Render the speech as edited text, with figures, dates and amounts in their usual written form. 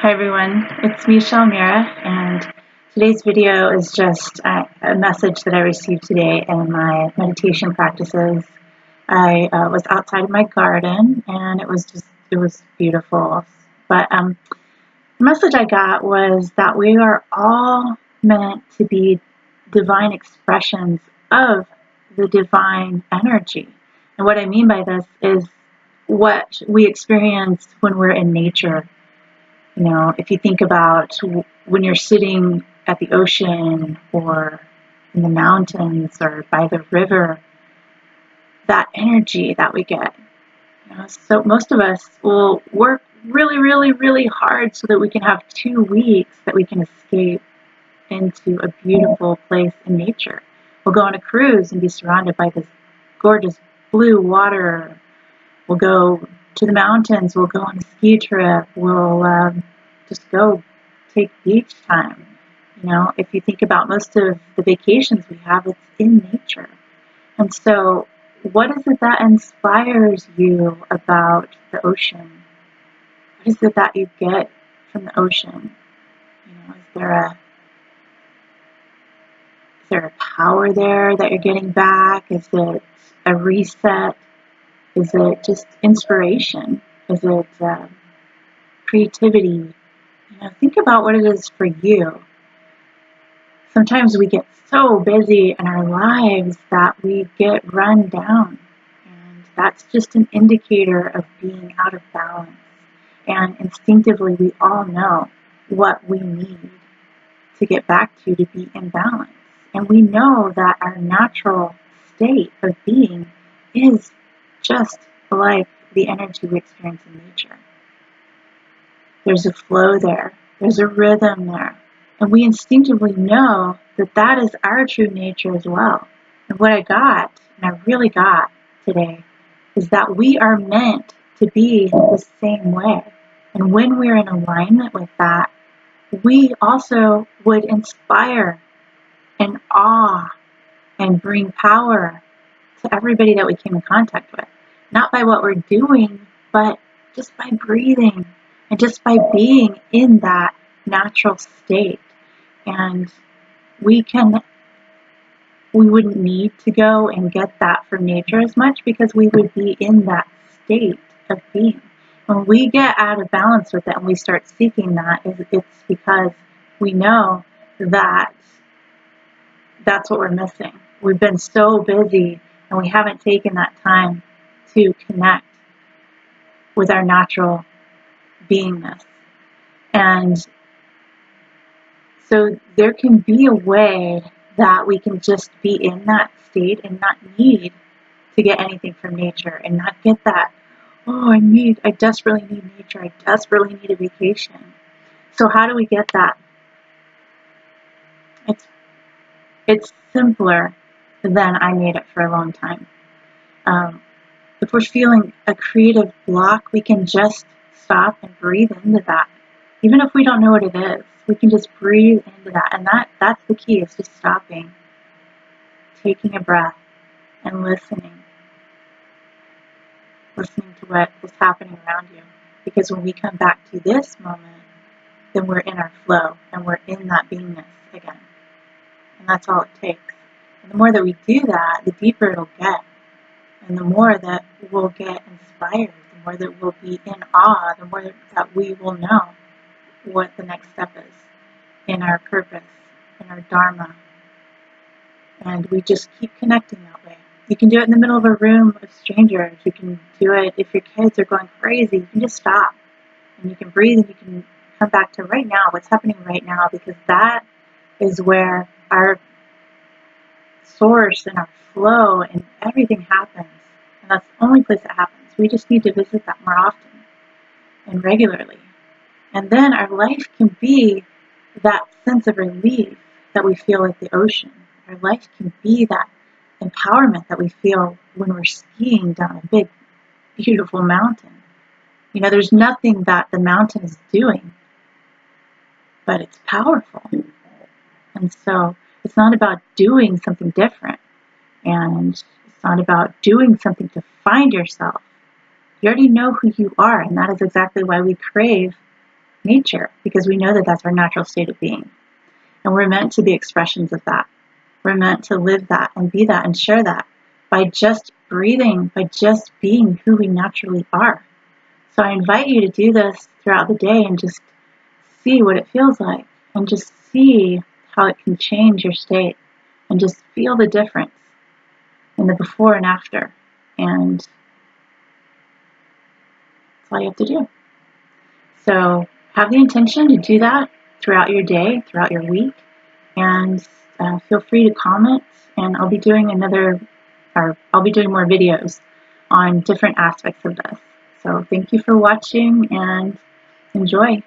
Hi everyone, it's me, Shalmira, and today's video is just a message that I received today in my meditation practices. I was outside of my garden and it was beautiful. But the message I got was that we are all meant to be divine expressions of the divine energy. And what I mean by this is what we experience when we're in nature. You know, if you think about when you're sitting at the ocean or in the mountains or by the river, that energy that we get. So most of us will work really, really, really hard so that we can have 2 weeks that we can escape into a beautiful place in nature. We'll go on a cruise and be surrounded by this gorgeous blue water. We'll go to the mountains. We'll go on a ski trip. We'll just go take beach time. If you think about most of the vacations we have, it's in nature. And so what is it that inspires you about the ocean? What is it that you get from the ocean? Is there a power there that you're getting back? Is it a reset? Is it just inspiration? Is it creativity? Think about what it is for you. Sometimes we get so busy in our lives that we get run down. And that's just an indicator of being out of balance. And instinctively, we all know what we need to get back to be in balance. And we know that our natural state of being is just like the energy we experience in nature. There's a flow there. There's a rhythm there. And we instinctively know that that is our true nature as well. And what I got, and I really got today, is that we are meant to be the same way. And when we're in alignment with that, we also would inspire and awe and bring power to everybody that we came in contact with. Not by what we're doing, but just by breathing and just by being in that natural state. And we wouldn't need to go and get that from nature as much because we would be in that state of being. When we get out of balance with it and we start seeking that, it's because we know that that's what we're missing. We've been so busy and we haven't taken that time to connect with our natural beingness. And so there can be a way that we can just be in that state and not need to get anything from nature and not get that, I desperately need nature. I desperately need a vacation. So how do we get that? It's simpler than I made it for a long time. If we're feeling a creative block, we can just stop and breathe into that. Even if we don't know what it is, we can just breathe into that. And that's the key, is just stopping, taking a breath, and listening to what is happening around you. Because when we come back to this moment, then we're in our flow, and we're in that beingness again. And that's all it takes. And the more that we do that, the deeper it'll get. And the more that we'll get inspired, the more that we'll be in awe, the more that we will know what the next step is in our purpose, in our dharma. And we just keep connecting that way. You can do it in the middle of a room of strangers. You can do it if your kids are going crazy. You can just stop. And you can breathe and you can come back to right now, what's happening right now, because that is where our source and our flow and everything happens. And that's the only place it happens. We just need to visit that more often and regularly. And then our life can be that sense of relief that we feel like the ocean. Our life can be that empowerment that we feel when we're skiing down a big, beautiful mountain. There's nothing that the mountain is doing, but it's powerful. And so it's not about doing something different. And it's not about doing something to find yourself. You already know who you are, and that is exactly why we crave nature, because we know that that's our natural state of being. And we're meant to be expressions of that. We're meant to live that and be that and share that by just breathing, by just being who we naturally are. So I invite you to do this throughout the day and just see what it feels like, and just see how it can change your state, and just feel the difference in the before and after. And that's all you have to do. So have the intention to do that throughout your day, throughout your week, and feel free to comment. And I'll be doing more videos on different aspects of this. So thank you for watching, and enjoy.